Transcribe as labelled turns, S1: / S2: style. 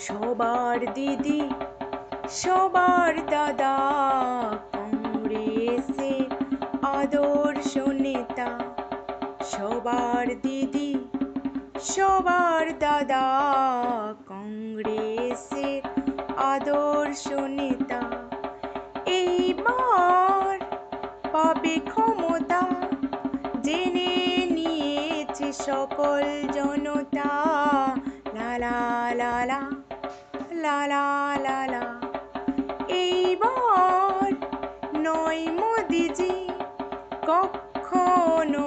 S1: সবার দিদি সবার দাদা কংগ্রেসের আদর্শ নেতা। সবার দিদি সবার দাদা কংগ্রেসের আদর্শ নেতা। এইবার পাবে ক্ষমতা জেনে নিয়েছে সকল জনতা। লালা লালা লালা লালা। এইবার নয় মোদিজি কখনো